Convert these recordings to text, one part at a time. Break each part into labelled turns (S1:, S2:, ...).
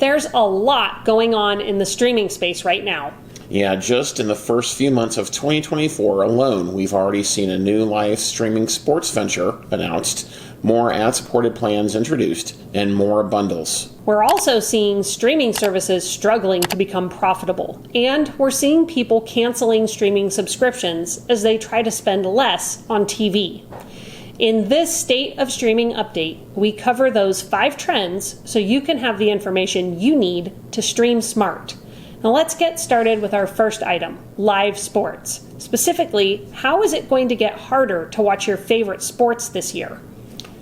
S1: There's a lot going on in the streaming space right now.
S2: Yeah, just in the first few months of 2024 alone, we've already seen a new live streaming sports venture announced, more ad-supported plans introduced, and more bundles.
S1: We're also seeing streaming services struggling to become profitable, and we're seeing people canceling streaming subscriptions as they try to spend less on TV. In this State of Streaming update, we cover those 5 trends so you can have the information you need to stream smart. Now let's get started with our first item, live sports. Specifically, how is it going to get harder to watch your favorite sports this year?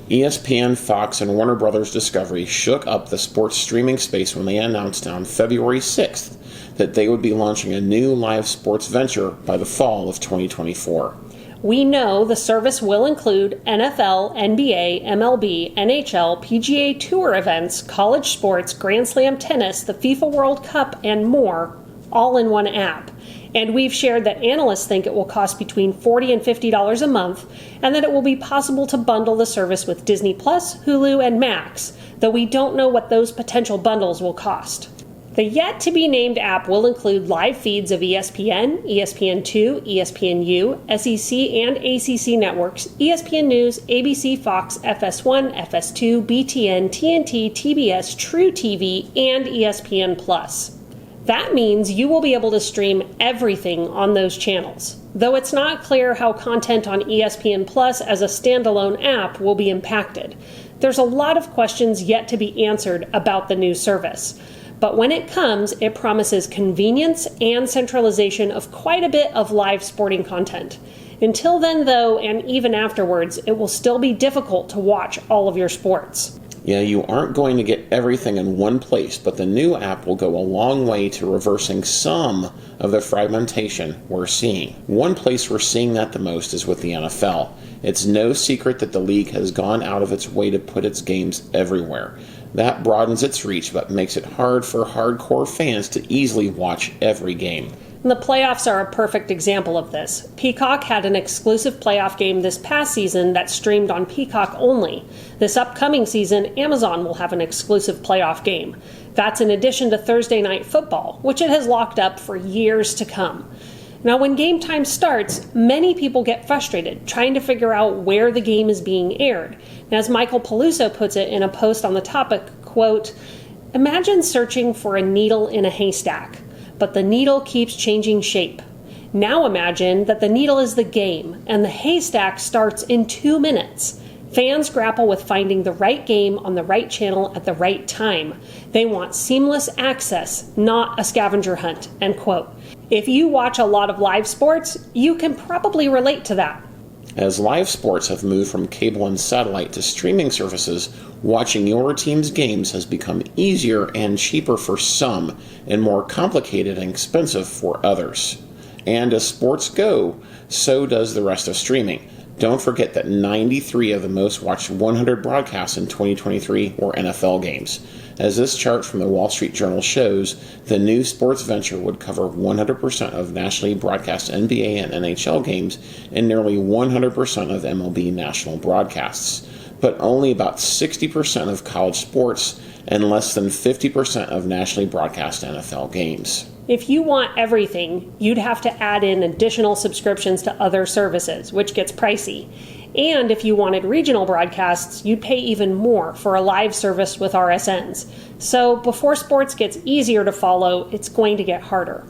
S2: ESPN, Fox, and Warner Bros. Discovery shook up the sports streaming space when they announced on February 6th that they would be launching a new live sports venture by the fall of 2024.
S1: We know the service will include NFL, NBA, MLB, NHL, PGA Tour events, college sports, Grand Slam tennis, the FIFA World Cup, and more, all in one app. And we've shared that analysts think it will cost between $40 and $50 a month, and that it will be possible to bundle the service with Disney+, Hulu, and Max, though we don't know what those potential bundles will cost. The yet-to-be-named app will include live feeds of ESPN, ESPN2, ESPNU, SEC and ACC networks, ESPN News, ABC, Fox, FS1, FS2, BTN, TNT, TBS, True TV, and ESPN+. That means you will be able to stream everything on those channels, though it's not clear how content on ESPN Plus as a standalone app will be impacted. There's a lot of questions yet to be answered about the new service. But when it comes, it promises convenience and centralization of quite a bit of live sporting content. Until then, though, and even afterwards, it will still be difficult to watch all of your sports.
S2: Yeah, you aren't going to get everything in one place, but the new app will go a long way to reversing some of the fragmentation we're seeing. One place we're seeing that the most is with the NFL. It's no secret that the league has gone out of its way to put its games everywhere. That broadens its reach, but makes it hard for hardcore fans to easily watch every game.
S1: The playoffs are a perfect example of this. Peacock had an exclusive playoff game this past season that streamed on Peacock only. This upcoming season, Amazon will have an exclusive playoff game. That's in addition to Thursday Night Football, which it has locked up for years to come. Now, when game time starts, many people get frustrated trying to figure out where the game is being aired. And as Michael Peluso puts it in a post on the topic, quote, "Imagine searching for a needle in a haystack, but the needle keeps changing shape. Now imagine that the needle is the game, and the haystack starts in 2 minutes. Fans grapple with finding the right game on the right channel at the right time. They want seamless access, not a scavenger hunt," end quote. If you watch a lot of live sports, you can probably relate to that.
S2: As live sports have moved from cable and satellite to streaming services, watching your team's games has become easier and cheaper for some, and more complicated and expensive for others. And as sports go, so does the rest of streaming. Don't forget that 93 of the most watched 100 broadcasts in 2023 were NFL games. As this chart from the Wall Street Journal shows, the new sports venture would cover 100% of nationally broadcast NBA and NHL games and nearly 100% of MLB national broadcasts, but only about 60% of college sports and less than 50% of nationally broadcast NFL games.
S1: If you want everything, you'd have to add in additional subscriptions to other services, which gets pricey. And if you wanted regional broadcasts, you'd pay even more for a live service with RSNs. So before sports gets easier to follow, it's going to get harder.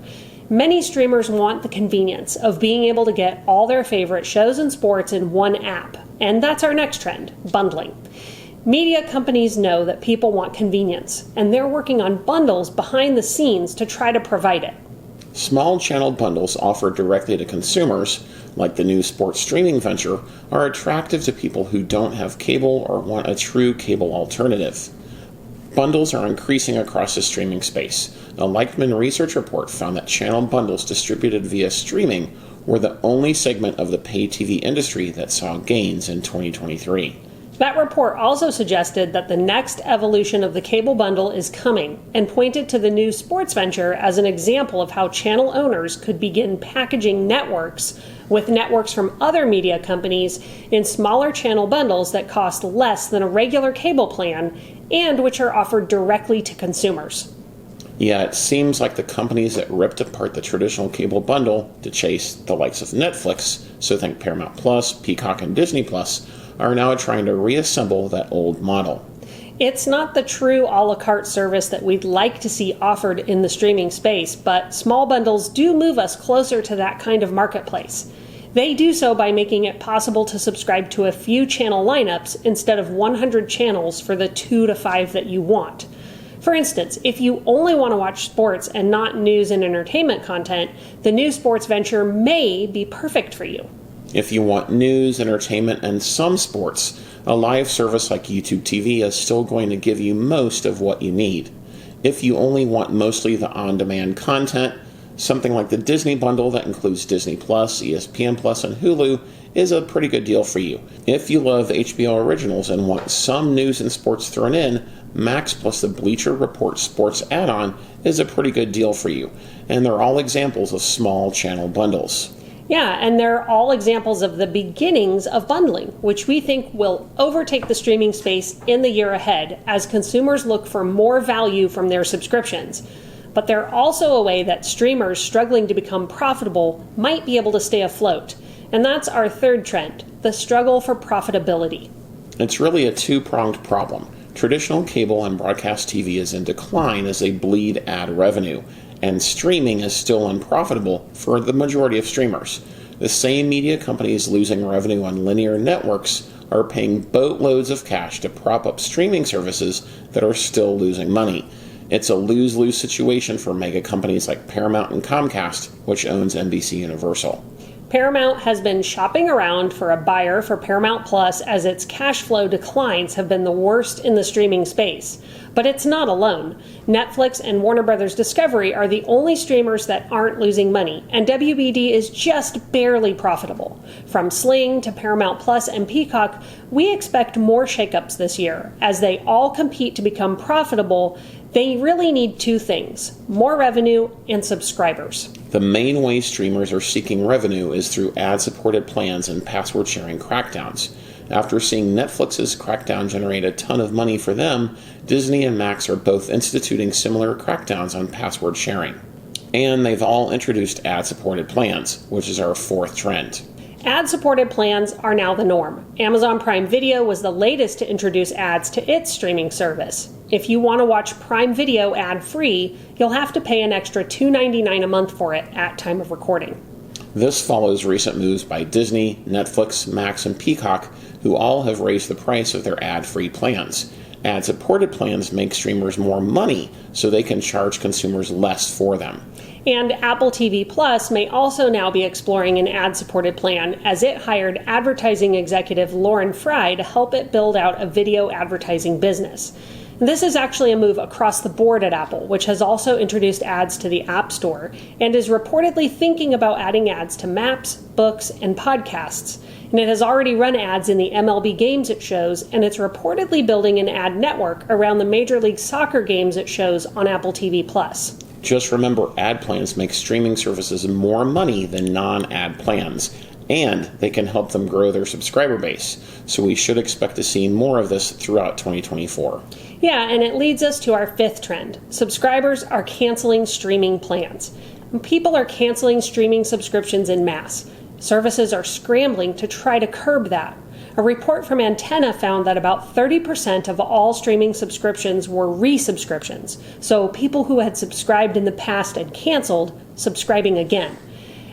S1: Many streamers want the convenience of being able to get all their favorite shows and sports in one app. And that's our next trend, bundling. Media companies know that people want convenience, and they're working on bundles behind the scenes to try to provide it.
S2: Small channel bundles offered directly to consumers, like the new sports streaming venture, are attractive to people who don't have cable or want a true cable alternative. Bundles are increasing across the streaming space. A Leichtman research report found that channel bundles distributed via streaming were the only segment of the pay TV industry that saw gains in 2023.
S1: That report also suggested that the next evolution of the cable bundle is coming and pointed to the new sports venture as an example of how channel owners could begin packaging networks with networks from other media companies in smaller channel bundles that cost less than a regular cable plan and which are offered directly to consumers.
S2: Yeah, it seems like the companies that ripped apart the traditional cable bundle to chase the likes of Netflix, so think Paramount Plus, Peacock, and Disney Plus, are now trying to reassemble that old model.
S1: It's not the true a la carte service that we'd like to see offered in the streaming space, but small bundles do move us closer to that kind of marketplace. They do so by making it possible to subscribe to a few channel lineups instead of 100 channels for the 2 to 5 that you want. For instance, if you only want to watch sports and not news and entertainment content, the new sports venture may be perfect for you.
S2: If you want news, entertainment, and some sports, a live service like YouTube TV is still going to give you most of what you need. If you only want mostly the on-demand content, something like the Disney bundle that includes Disney Plus, ESPN Plus, and Hulu is a pretty good deal for you. If you love HBO originals and want some news and sports thrown in, Max plus the Bleacher Report Sports add-on is a pretty good deal for you. And they're all examples of small channel bundles.
S1: Yeah, and they're all examples of the beginnings of bundling, which we think will overtake the streaming space in the year ahead as consumers look for more value from their subscriptions. But they're also a way that streamers struggling to become profitable might be able to stay afloat. And that's our third trend, the struggle for profitability.
S2: It's really a two-pronged problem. Traditional cable and broadcast TV is in decline as they bleed ad revenue, and streaming is still unprofitable for the majority of streamers. The same media companies losing revenue on linear networks are paying boatloads of cash to prop up streaming services that are still losing money. It's a lose-lose situation for mega companies like Paramount and Comcast, which owns NBC Universal.
S1: Paramount has been shopping around for a buyer for Paramount Plus as its cash flow declines have been the worst in the streaming space. But it's not alone. Netflix and Warner Bros. Discovery are the only streamers that aren't losing money, and WBD is just barely profitable. From Sling to Paramount Plus and Peacock, we expect more shakeups this year. As they all compete to become profitable, they really need two things: more revenue and subscribers.
S2: The main way streamers are seeking revenue is through ad-supported plans and password-sharing crackdowns. After seeing Netflix's crackdown generate a ton of money for them, Disney and Max are both instituting similar crackdowns on password sharing. And they've all introduced ad-supported plans, which is our fourth trend.
S1: Ad-supported plans are now the norm. Amazon Prime Video was the latest to introduce ads to its streaming service. If you want to watch Prime Video ad-free, you'll have to pay an extra $2.99 a month for it at time of recording.
S2: This follows recent moves by Disney, Netflix, Max, and Peacock, who all have raised the price of their ad-free plans. Ad-supported plans make streamers more money, so they can charge consumers less for them.
S1: And Apple TV Plus may also now be exploring an ad-supported plan, as it hired advertising executive Lauren Fry to help it build out a video advertising business. This is actually a move across the board at Apple, which has also introduced ads to the App Store and is reportedly thinking about adding ads to maps, books, and podcasts. And it has already run ads in the MLB games it shows, and it's reportedly building an ad network around the Major League Soccer games it shows on Apple TV Plus.
S2: Just remember, ad plans make streaming services more money than non-ad plans, and they can help them grow their subscriber base. So we should expect to see more of this throughout 2024.
S1: Yeah, and it leads us to our fifth trend. Subscribers are canceling streaming plans. People are canceling streaming subscriptions en masse. Services are scrambling to try to curb that. A report from Antenna found that about 30% of all streaming subscriptions were resubscriptions, so people who had subscribed in the past and canceled, subscribing again.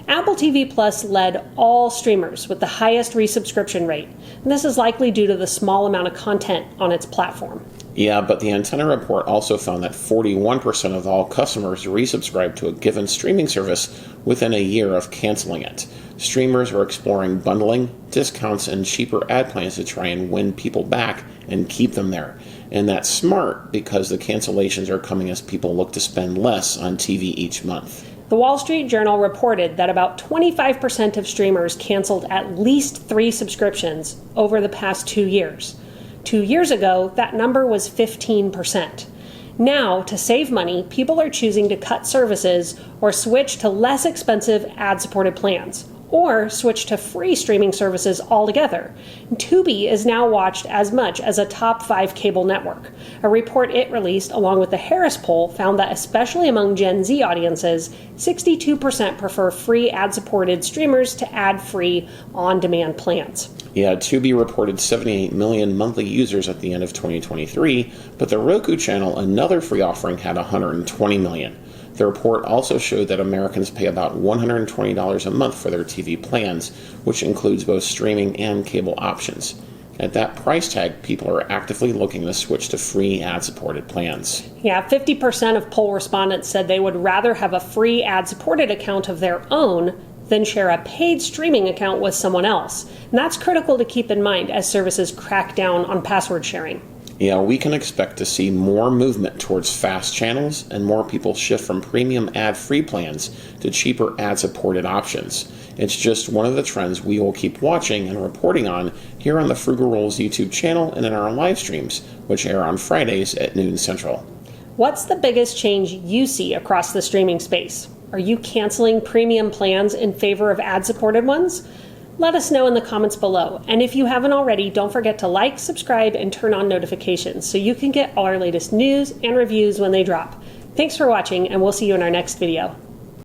S1: Apple TV Plus led all streamers with the highest resubscription rate, and this is likely due to the small amount of content on its platform.
S2: Yeah, but the Antenna report also found that 41% of all customers resubscribed to a given streaming service within a year of canceling it. Streamers are exploring bundling, discounts, and cheaper ad plans to try and win people back and keep them there. And that's smart because the cancellations are coming as people look to spend less on TV each month.
S1: The Wall Street Journal reported that about 25% of streamers canceled at least 3 subscriptions over the past 2 years. 2 years ago, that number was 15%. Now, to save money, people are choosing to cut services or switch to less expensive ad-supported plans, or switch to free streaming services altogether. Tubi is now watched as much as a top 5 cable network. A report it released along with the Harris poll found that especially among Gen Z audiences, 62% prefer free ad-supported streamers to ad-free on-demand plans.
S2: Yeah, Tubi reported 78 million monthly users at the end of 2023, but the Roku channel, another free offering, had 120 million. The report also showed that Americans pay about $120 a month for their TV plans, which includes both streaming and cable options. At that price tag, people are actively looking to switch to free ad-supported plans.
S1: Yeah, 50% of poll respondents said they would rather have a free ad-supported account of their own than share a paid streaming account with someone else. And that's critical to keep in mind as services crack down on password sharing.
S2: Yeah, we can expect to see more movement towards fast channels and more people shift from premium ad-free plans to cheaper ad-supported options. It's just one of the trends we will keep watching and reporting on here on the Frugal Rolls YouTube channel and in our live streams, which air on Fridays at noon Central.
S1: What's the biggest change you see across the streaming space? Are you canceling premium plans in favor of ad-supported ones? Let us know in the comments below. And if you haven't already, don't forget to like, subscribe, and turn on notifications so you can get all our latest news and reviews when they drop. Thanks for watching, and we'll see you in our next video.